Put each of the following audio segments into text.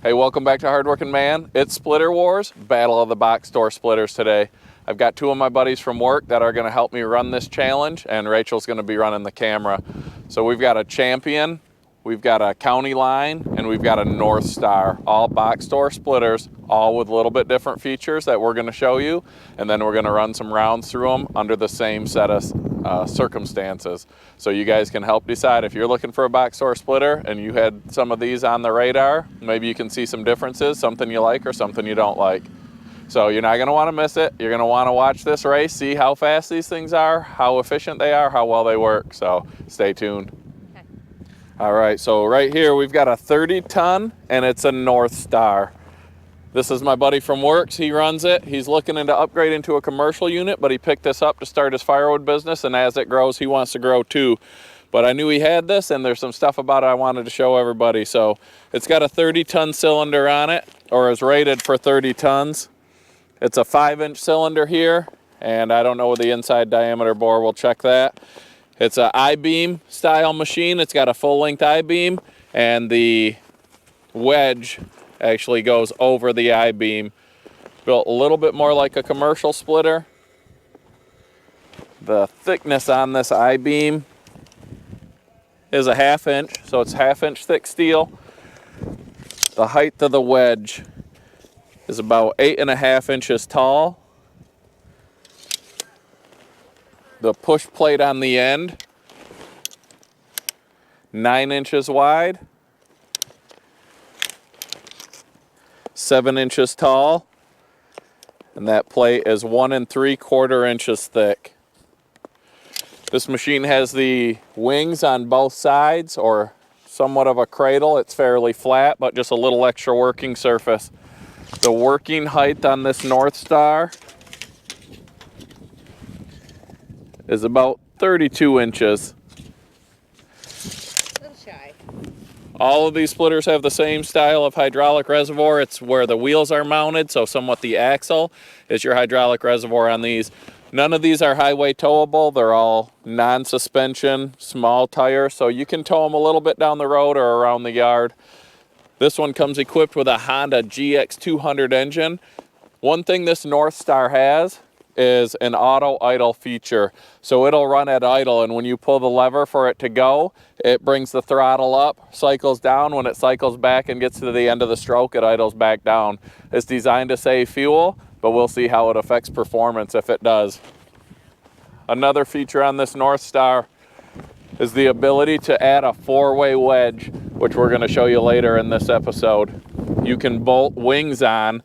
Hey, welcome back to Hardworking Man. It's Splitter Wars, Battle of the Box Store Splitters today. I've got two of my buddies from work that are going to help me run this challenge, and Rachel's going to be running the camera. So we've got a Champion, we've got a County Line, and we've got a Northstar, all box store splitters, all with a little bit different features that we're going to show you, and then we're going to run some rounds through them under the same set of circumstances. So you guys can help decide if you're looking for a box store splitter and you had some of these on the radar, maybe you can see some differences, something you like or something you don't like. So you're not going to want to miss it. You're going to want to watch this race, see how fast these things are, how efficient they are, how well they work. So stay tuned. Okay. All right, so right here we've got a 30-ton and it's a Northstar. This is my buddy from Works. He runs it. He's looking into upgrading to a commercial unit, but he picked this up to start his firewood business, and as it grows, he wants to grow too. But I knew he had this, and there's some stuff about it I wanted to show everybody. So it's got a 30-ton cylinder on it, or is rated for 30 tons. It's a 5-inch cylinder here, and I don't know the inside diameter bore. We'll check that. It's an I-beam style machine. It's got a full-length I-beam, and the wedge actually goes over the I-beam. Built a little bit more like a commercial splitter. The thickness on this I-beam is a 1/2 inch, so it's 1/2 inch thick steel. The height of the wedge is about 8.5 inches tall. The push plate on the end, 9 inches wide. 7 inches tall, and that plate is 1 3/4 inches thick. This machine has the wings on both sides, or somewhat of a cradle. It's fairly flat, but just a little extra working surface. The working height on this Northstar is about 32 inches. All of these splitters have the same style of hydraulic reservoir. It's where the wheels are mounted, so somewhat the axle is your hydraulic reservoir on these. None of these are highway towable. They're all non-suspension, small tire, so you can tow them a little bit down the road or around the yard. This one comes equipped with a Honda GX200 engine. One thing this Northstar has is an auto idle feature. So it'll run at idle, and when you pull the lever for it to go, it brings the throttle up, cycles down. When it cycles back and gets to the end of the stroke, it idles back down. It's designed to save fuel, but we'll see how it affects performance if it does. Another feature on this Northstar is the ability to add a 4-way wedge, which we're going to show you later in this episode. You can bolt wings on,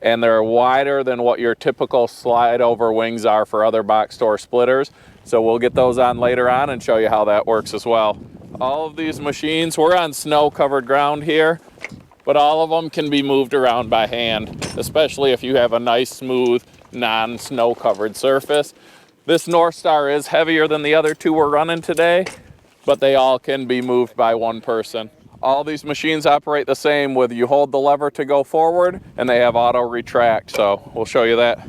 and they're wider than what your typical slide over wings are for other box store splitters. So we'll get those on later on and show you how that works as well. All of these machines, we're on snow covered ground here, but all of them can be moved around by hand, especially if you have a nice smooth non-snow covered surface. This Northstar is heavier than the other two we're running today, but they all can be moved by one person. All these machines operate the same with you hold the lever to go forward, and they have auto retract, so we'll show you that.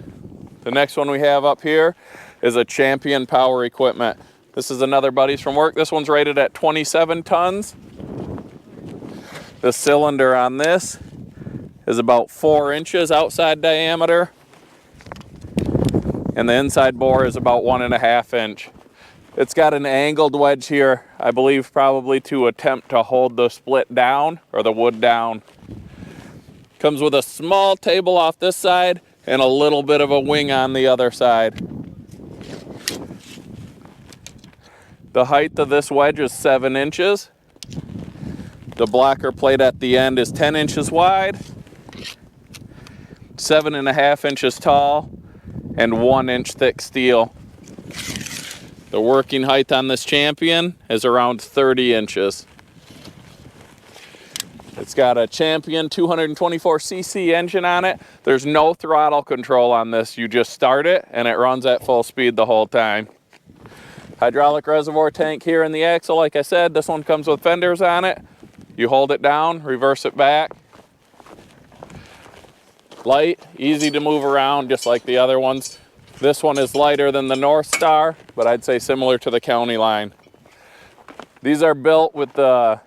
The next one we have up here is a Champion Power Equipment. This is another buddy's from work. This one's rated at 27 tons. The cylinder on this is about 4 inches outside diameter, and the inside bore is about 1.5 inch. It's got an angled wedge here, I believe probably to attempt to hold the split down, or the wood down. Comes with a small table off this side and a little bit of a wing on the other side. The height of this wedge is 7 inches. The blocker plate at the end is 10 inches wide, 7.5 inches tall, and 1 inch thick steel. The working height on this Champion is around 30 inches. It's got a Champion 224cc engine on it. There's no throttle control on this. You just start it and it runs at full speed the whole time. Hydraulic reservoir tank here in the axle. Like I said, this one comes with fenders on it. You hold it down, reverse it back. Light, easy to move around just like the other ones. This one is lighter than the Northstar, but I'd say similar to the County Line. These are built with the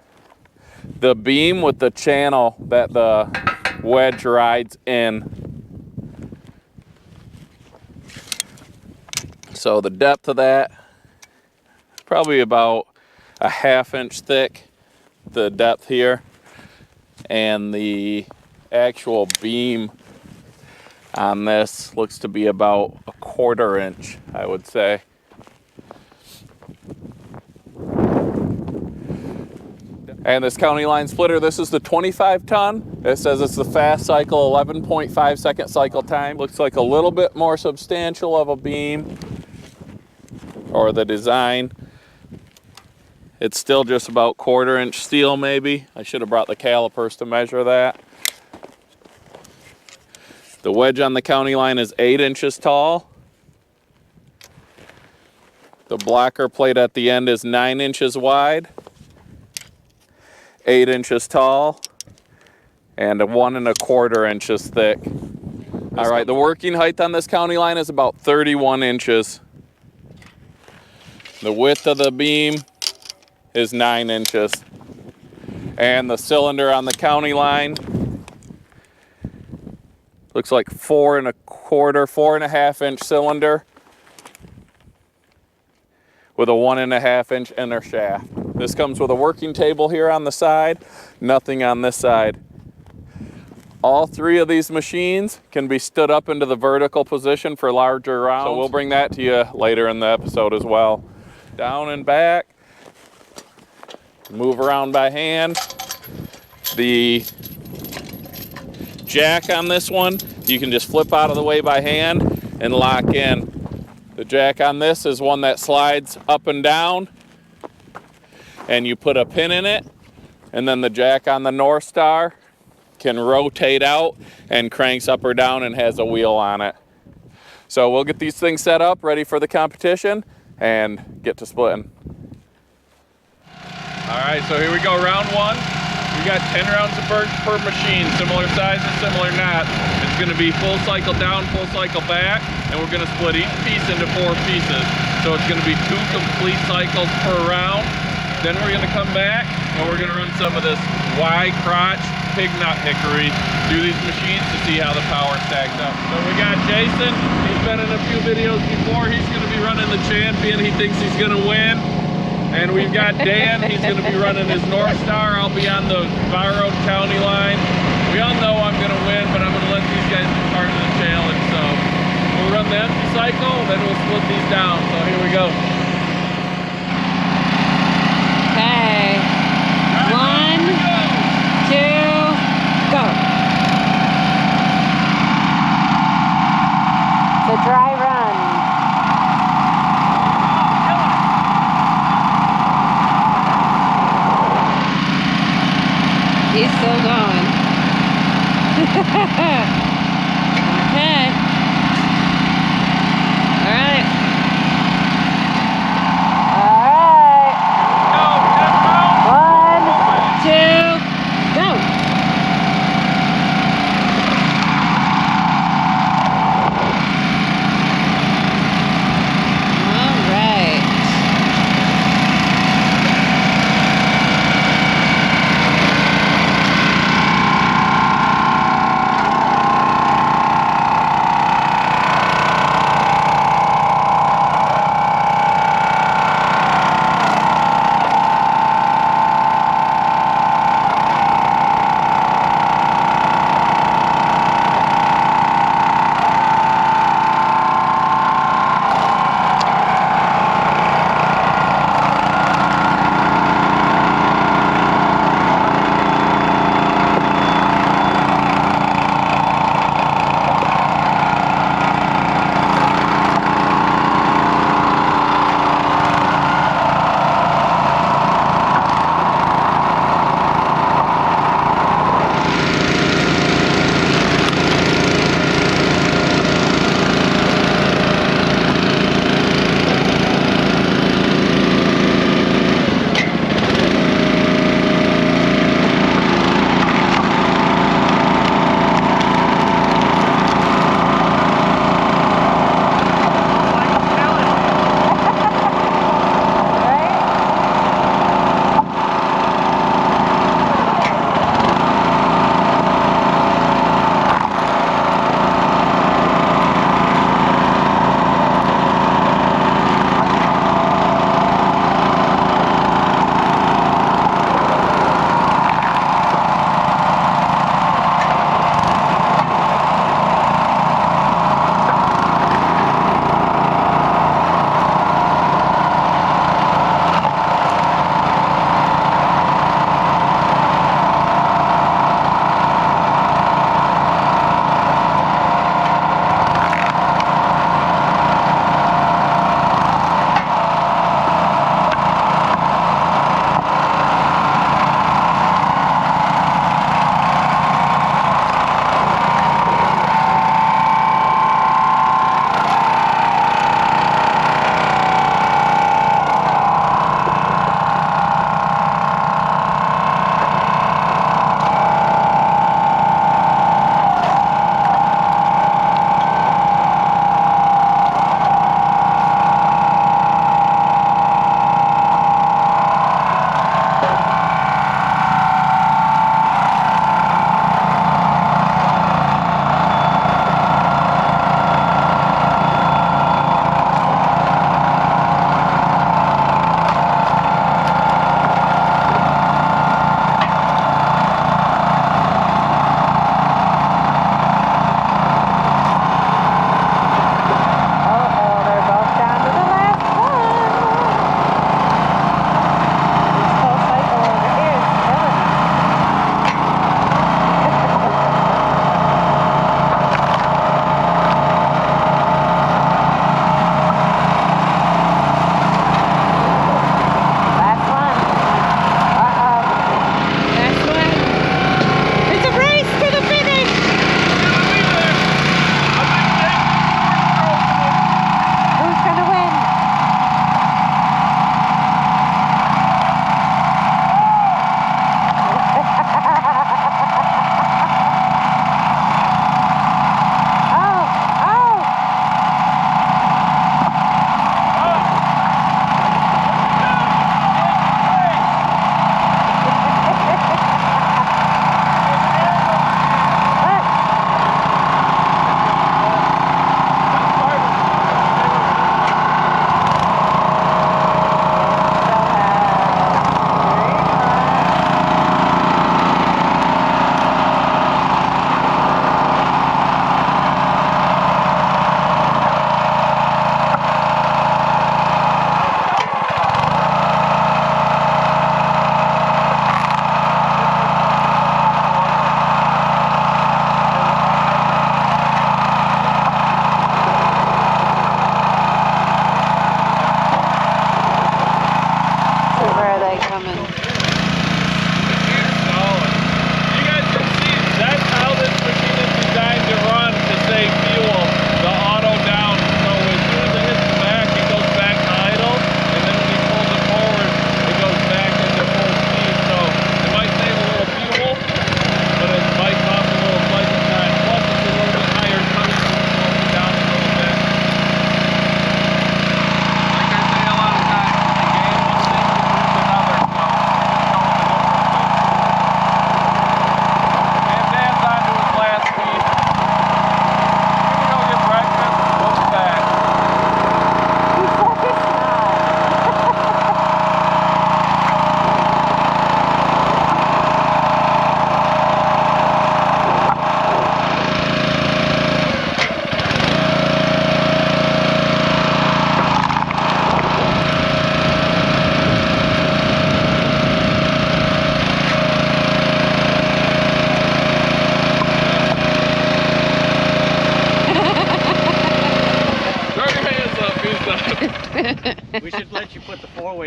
the beam with the channel that the wedge rides in. So the depth of that is probably about a 1/2 inch thick, the depth here, and the actual beam on this looks to be about a 1/4 inch, I would say. And this county line splitter, this is the 25 ton. It says it's the fast cycle, 11.5 second cycle time. Looks like a little bit more substantial of a beam, or the design. It's still just about 1/4 inch steel maybe. I should have brought the calipers to measure that. The wedge on the county line is 8 inches tall. The blocker plate at the end is 9 inches wide, 8 inches tall, and 1 1/4 inches thick. All right, the working height on this county line is about 31 inches. The width of the beam is 9 inches. And the cylinder on the county line looks like 4 1/4, 4.5 inch cylinder with a 1.5 inch inner shaft. This comes with a working table here on the side, nothing on this side. All 3 of these machines can be stood up into the vertical position for larger rounds. So we'll bring that to you later in the episode as well. Down and back, move around by hand. The jack on this one, you can just flip out of the way by hand and lock in. The jack on this is one that slides up and down, and you put a pin in it, and then the jack on the Northstar can rotate out and cranks up or down and has a wheel on it. So we'll get these things set up, ready for the competition, and get to splitting. All right, so here we go, round 1. We got 10 rounds of birch per machine, similar size and similar knot. It's gonna be full cycle down, full cycle back, and we're gonna split each piece into 4 pieces. So it's gonna be 2 complete cycles per round. Then we're gonna come back and we're gonna run some of this Y crotch pig nut hickory through these machines to see how the power stacks up. So we got Jason, he's been in a few videos before. He's gonna be running the Champion. He thinks he's gonna win. And we've got Dan, he's gonna be running his Northstar. I'll be on the borrowed county line. We all know I'm gonna win, but I'm gonna let these guys be part of the challenge. So we'll run the empty cycle, then we'll split these down. So here we go. Okay. 1, 2, go. It's a dry run. He's still going. Okay. All right.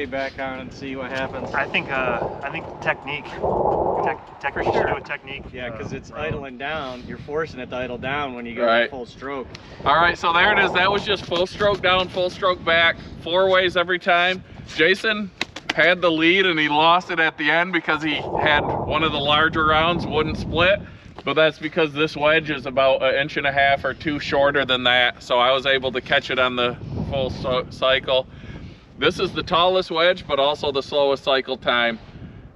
battery back on and see what happens. I think technique. For sure. Do a technique. Yeah, because it's round. idling down. You're forcing it to idle down when you go Right. full stroke. All right, so there it is. That was just full stroke down, full stroke back, 4 ways every time. Jason had the lead and he lost it at the end because he had one of the larger rounds wouldn't split, but that's because this wedge is about 1.5 inches or 2 shorter than that, so I was able to catch it on the full cycle. This is the tallest wedge, but also the slowest cycle time.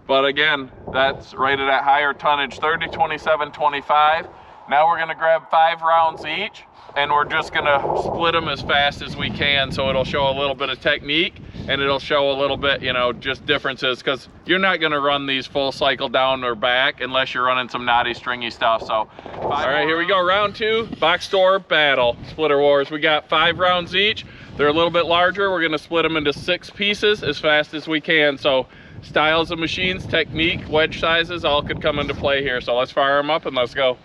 But again, that's rated at higher tonnage, 30, 27, 25. Now we're gonna grab 5 rounds each, and we're just gonna split them as fast as we can, so it'll show a little bit of technique, and it'll show a little bit, you know, just differences, because you're not gonna run these full cycle down or back unless you're running some knotty, stringy stuff. So, all right, here we go, round 2, box store battle, splitter wars. We got 5 rounds each. They're a little bit larger. We're gonna split them into 6 pieces as fast as we can. So, styles of machines, technique, wedge sizes, all could come into play here. So let's fire them up and let's go.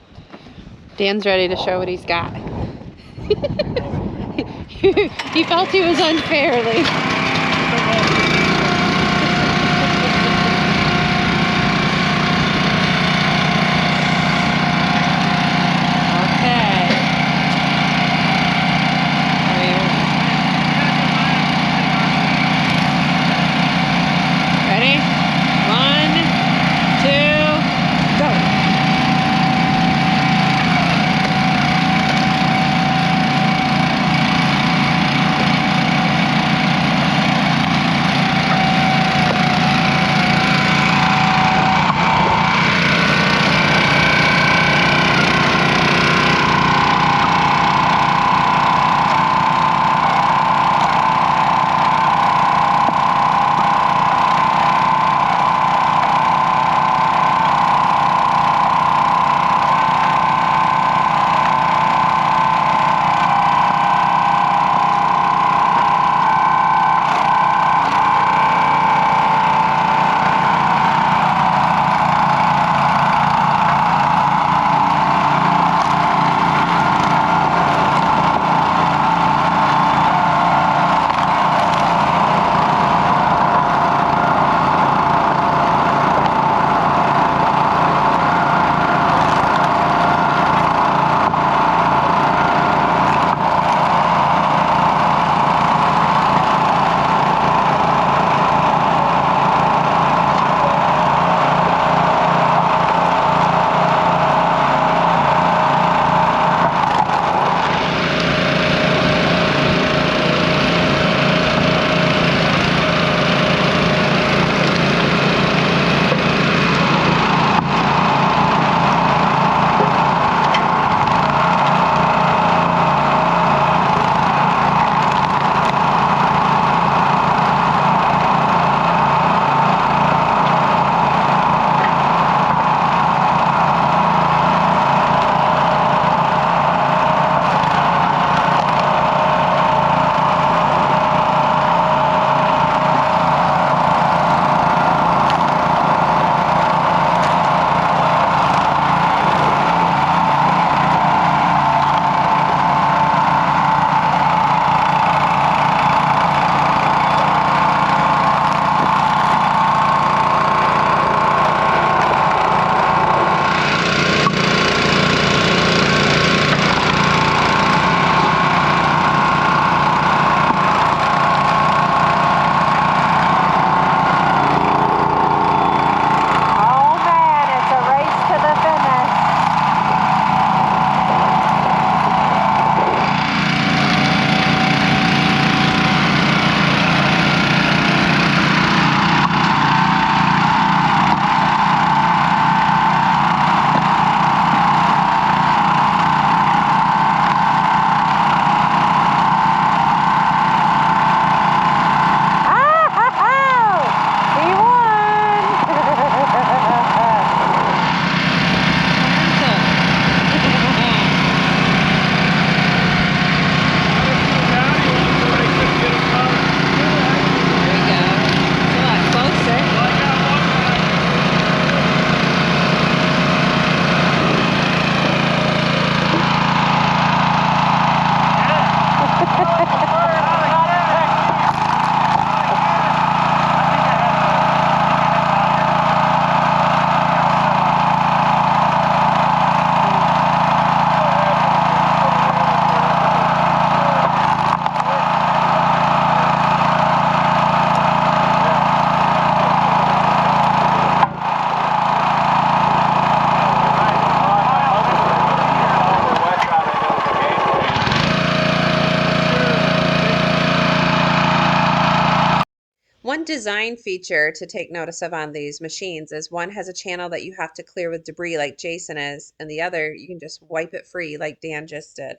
Dan's ready to show what he's got. He felt he was unfairly. Ready? 1, 2, go. one design feature to take notice of on these machines is one has a channel that you have to clear with debris like Jason is, and the other you can just wipe it free like Dan just did.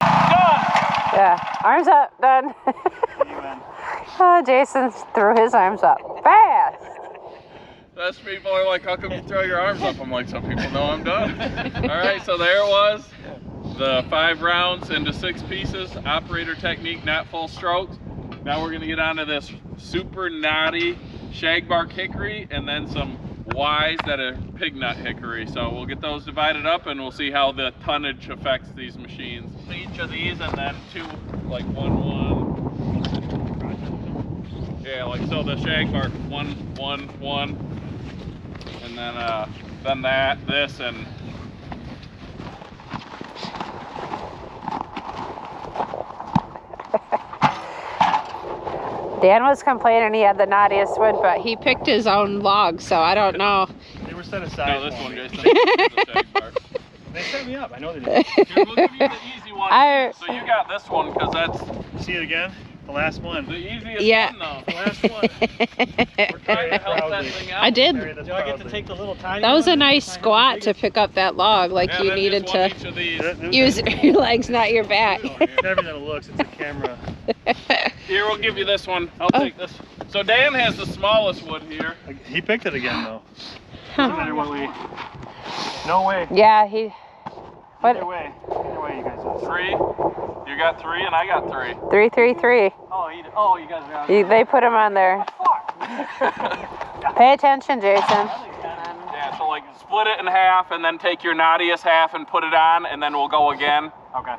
Yeah, arms up, done. Oh, Jason threw his arms up fast. Those people are like, how come you throw your arms up? I'm like, some people know I'm done. All right, so there it was. The 5 rounds into 6 pieces. Operator technique, not full strokes. Now we're gonna get onto this super knotty shagbark hickory and then some Ys that are pig nut hickory. So we'll get those divided up and we'll see how the tonnage affects these machines. Each of these and then 2, like 1. Yeah, like so the shagbark 1, 1, 1. And then this, and Dan was complaining he had the knottiest wood, but he picked his own log, so I don't know. They were set aside. no, this for one, me. Jason. This is the shagbark. They set me up. I know they did. Here, we'll give you the easy one. So you got this one because that's See it again? The last one. the easiest Yeah. one, though. The last one. We're trying to help that thing out. I did. Carry this Do I get to proudly. take the little tiny That was a one? nice Tiny squat one? to pick up that log, like Yeah, you then needed just one to each of these. use your legs, not your back. It's never that it looks. It's a camera. Here, we'll give you this one. I'll take this. So Dan has the smallest wood here. He picked it again, though. Doesn't matter what we. No way. Yeah, he. What? Either way, you guys. 3. You got 3 and I got 3. 3, 3, 3. Oh, you guys are on. They put him on there. Pay attention, Jason. Yeah, so like split it in half and then take your knottiest half and put it on and then we'll go again. Okay.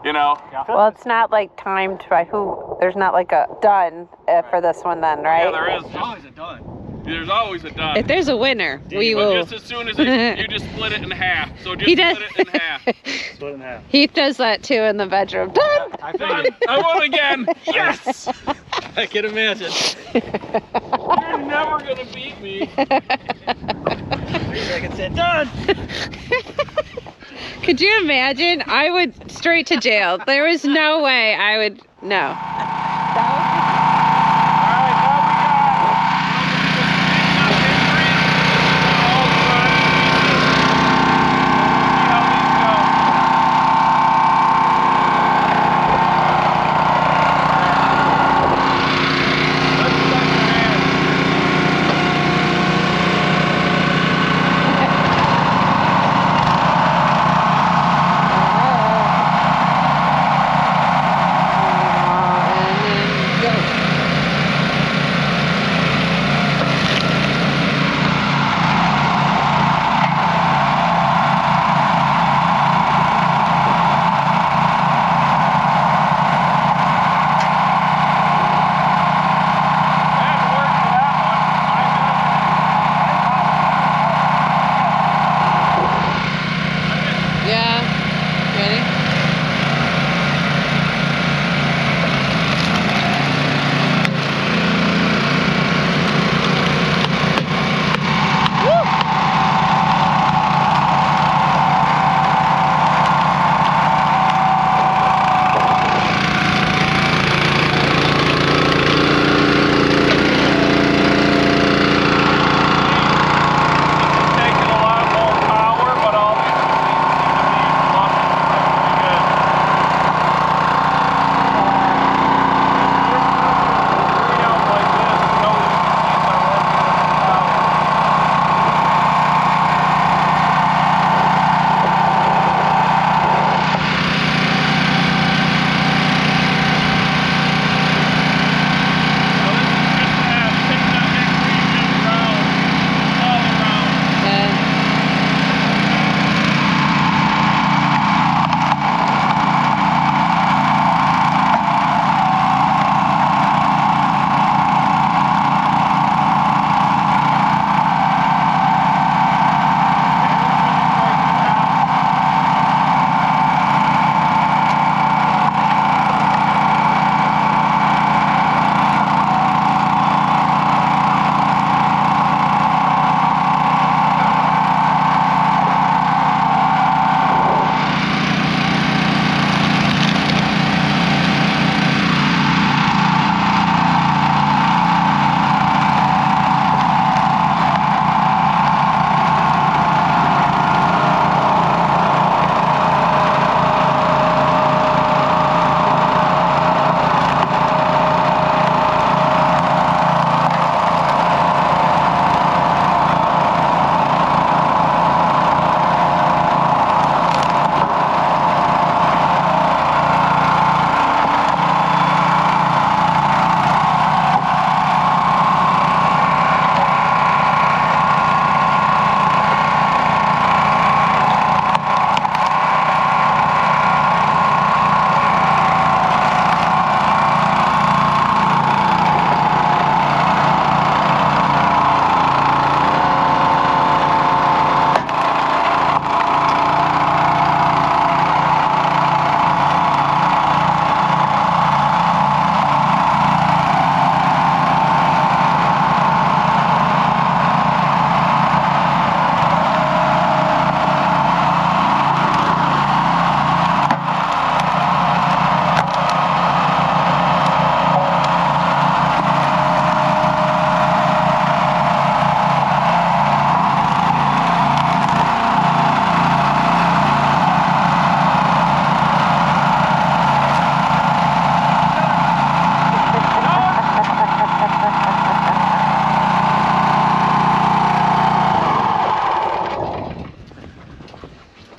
You know? Well, it's not like timed by who. There's not like a done for this one then, right? Yeah, there is. There's always a done. There's always a done. If there's a winner, we But will. just as soon as you just split it in half. So just He does. split it in half. Split in half. Heath does that too in the bedroom. Done. I Done. figured. I won again. Yes. I can imagine. You're never gonna beat me. 3 seconds in. Done. Could you imagine? I would straight to jail. There was no way I would. No.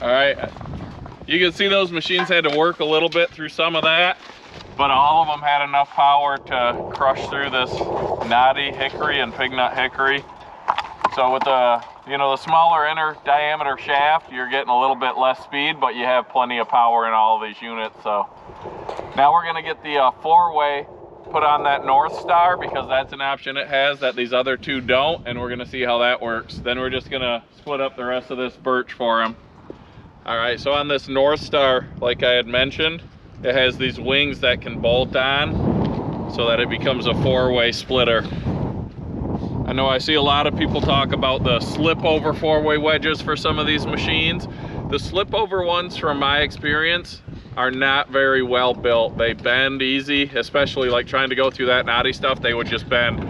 All right, you can see those machines had to work a little bit through some of that, but all of them had enough power to crush through this knotty hickory and pig nut hickory. So with the, you know, the smaller inner diameter shaft, you're getting a little bit less speed, but you have plenty of power in all of these units. So now we're gonna get the 4-way put on that Northstar, because that's an option it has that these other two don't, and we're gonna see how that works. Then we're just gonna split up the rest of this birch for them. All right, so on this Northstar, like I had mentioned, it has these wings that can bolt on so that it becomes a 4-way splitter. I know I see a lot of people talk about the slip over 4-way wedges for some of these machines. The slip over ones, from my experience, are not very well built. They bend easy, especially like trying to go through that knotty stuff, they would just bend.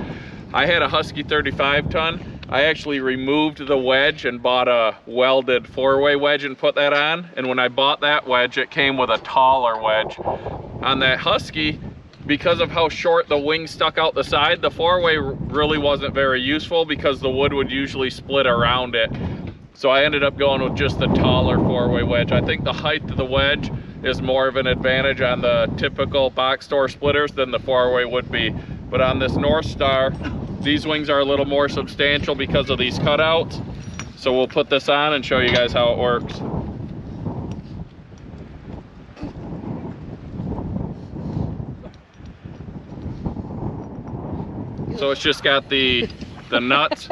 I had a Husky 35 ton. I actually removed the wedge and bought a welded 4-way wedge and put that on. And when I bought that wedge, it came with a taller wedge. On that Husky, because of how short the wing stuck out the side, the 4-way really wasn't very useful because the wood would usually split around it. So I ended up going with just the taller 4-way wedge. I think the height of the wedge is more of an advantage on the typical box store splitters than the 4-way would be. But on this Northstar, these wings are a little more substantial because of these cutouts. So we'll put this on and show you guys how it works. So it's just got the nuts.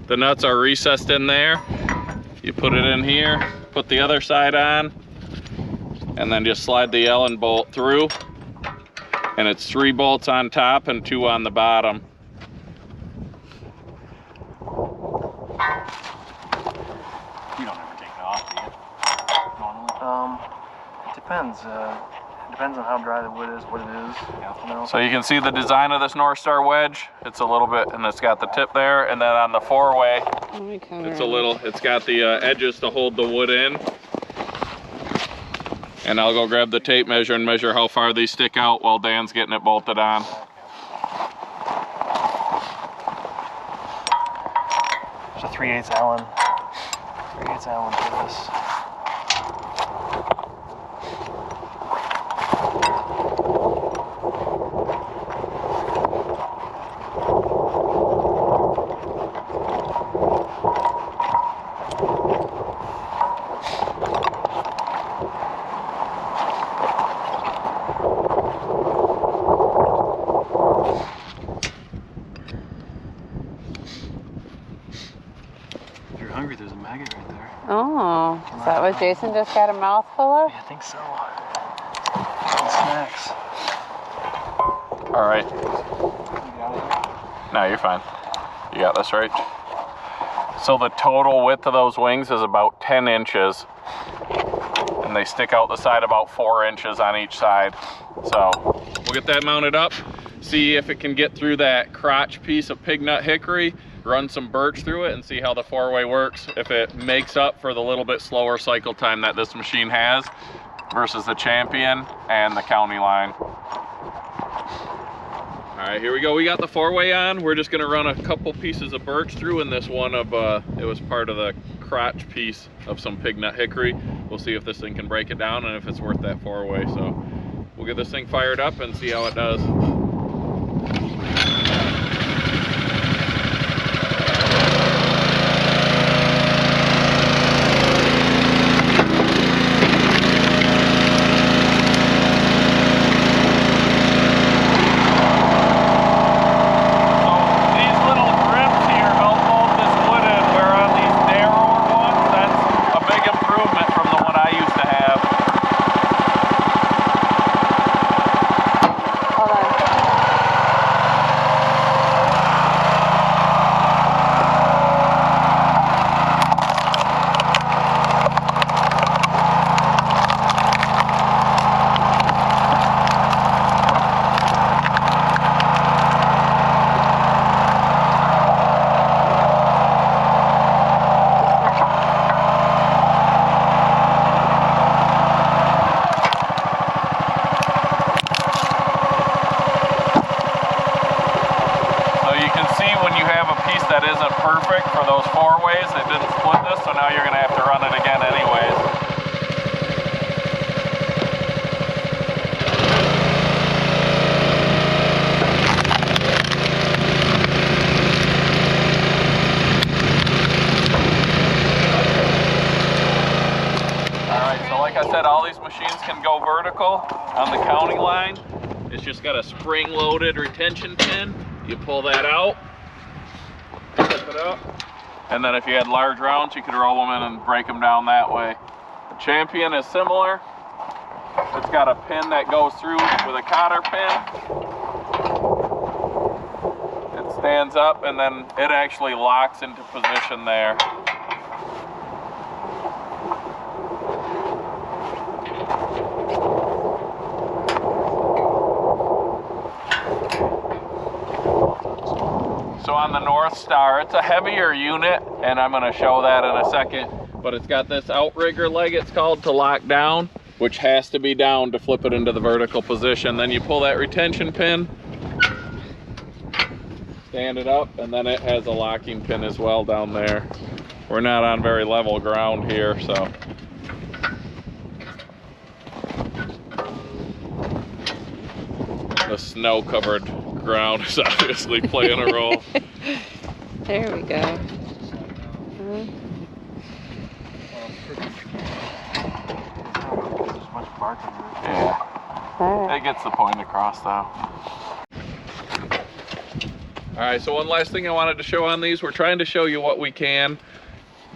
The nuts are recessed in there. You put it in here, put the other side on, and then just slide the Allen bolt through. And it's 3 bolts on top and 2 on the bottom. You don't ever take it off, do you? Normally? It depends. It depends on how dry the wood is, what it is. Yeah. You know? So you can see the design of this Northstar wedge. It's a little bit, and it's got the tip there. And then on the 4-way, it's a little, it's got the edges to hold the wood in. And I'll go grab the tape measure and measure how far these stick out while Dan's getting it bolted on. There's a 3/8 Allen. 3/8 Allen for this. Hungry, there's a maggot right there. Oh, is that what Jason just got a mouthful of? Yeah, I think so. And snacks. All right. No, you're fine. You got this right. So the total width of those wings is about 10 inches. And they stick out the side about 4 inches on each side. So we'll get that mounted up, see if it can get through that crotch piece of pig nut hickory, run some birch through it, and see how the 4-way works, if it makes up for the little bit slower cycle time that this machine has versus the Champion and the County line. All right, here we go. We got the 4-way on. We're just gonna run a couple pieces of birch through, and this one of, it was part of the crotch piece of some pig nut hickory. We'll see if this thing can break it down and if it's worth that 4-way. So we'll get this thing fired up and see how it does. I said, all these machines can go vertical on the counting line. It's just got a spring-loaded retention pin. You pull that out, flip it up, and then if you had large rounds, you could roll them in and break them down that way. The Champion is similar. It's got a pin that goes through with a cotter pin. It stands up and then it actually locks into position there. So on the Northstar, it's a heavier unit, and I'm going to show that in a second, but it's got this outrigger leg, it's called, to lock down, which has to be down to flip it into the vertical position. Then you pull that retention pin, stand it up, and then it has a locking pin as well down there. We're not on very level ground here, so. The snow-covered ground is obviously playing a role. There we go. Yeah, it gets the point across though. All right, so one last thing I wanted to show on these. We're trying to show you what we can.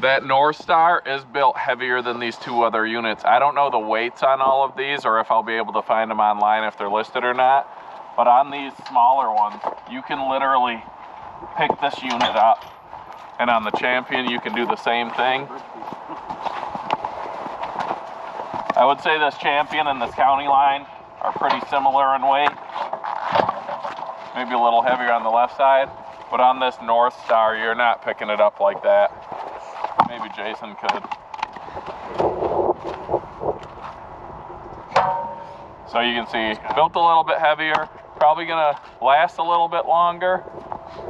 That Northstar is built heavier than these two other units. I don't know the weights on all of these or if I'll be able to find them online if they're listed or not. But on these smaller ones, you can literally pick this unit up. And on the Champion, you can do the same thing. I would say this Champion and this counting line are pretty similar in weight. Maybe a little heavier on the left side. But on this Northstar, you're not picking it up like that. Maybe Jason could. So you can see, built a little bit heavier, probably gonna last a little bit longer,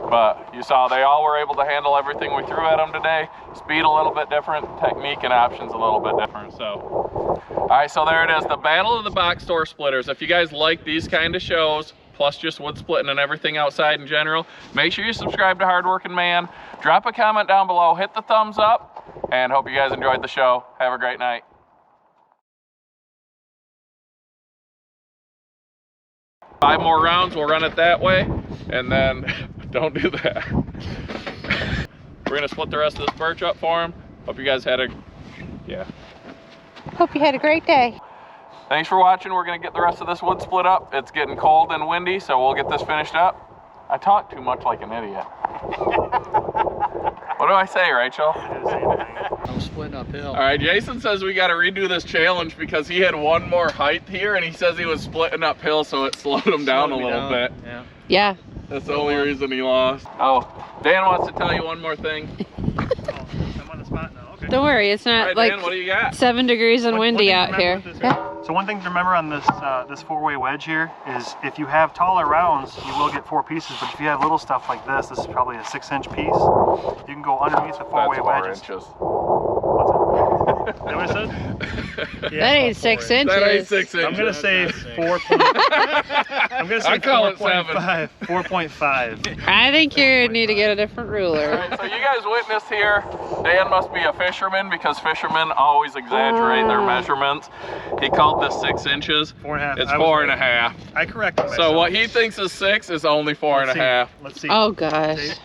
but you saw they all were able to handle everything we threw at them today. Speed a little bit different, technique and options a little bit different, so. All right, so there it is, the Battle of the Box Store Splitters. If you guys like these kind of shows, plus just wood splitting and everything outside in general, make sure you subscribe to Hardworking Man. Drop a comment down below, hit the thumbs up, and hope you guys enjoyed the show. Have a great night. 5 more rounds, we'll run it that way, and then don't do that. We're gonna split the rest of this birch up for him. Hope you guys had a, Hope you had a great day. Thanks for watching. We're gonna get the rest of this wood split up. It's getting cold and windy, so we'll get this finished up. I talk too much like an idiot. What do I say, Rachel? I'm splitting uphill. All right, Jason says we got to redo this challenge because he had one more height here, and he says he was splitting uphill, so it slowed him down a little bit. Yeah. That's the only reason he lost. Oh, Dan wants to tell you one more thing. I'm on the spot now. Okay. Don't worry, it's All not right, like Dan, what do you got? 7 degrees and windy out here. So one thing to remember on this this 4-way wedge here is if you have taller rounds, you will get 4 pieces, but if you have little stuff like this is probably a 6-inch piece. You can go underneath the 4-way wedges. 4 inches. Is that what I said? That ain't 6 inches. That ain't 6 inches. I'm gonna say 4. I'm gonna say I call it 7. 4.5. I think you need to get a different ruler. All right, so you guys witnessed here, Dan must be a fisherman because fishermen always exaggerate their measurements. He called this 6 inches. 4.5. It's 4.5. I corrected myself. So what he thinks is 6 is only 4.5. Let's see. Oh gosh.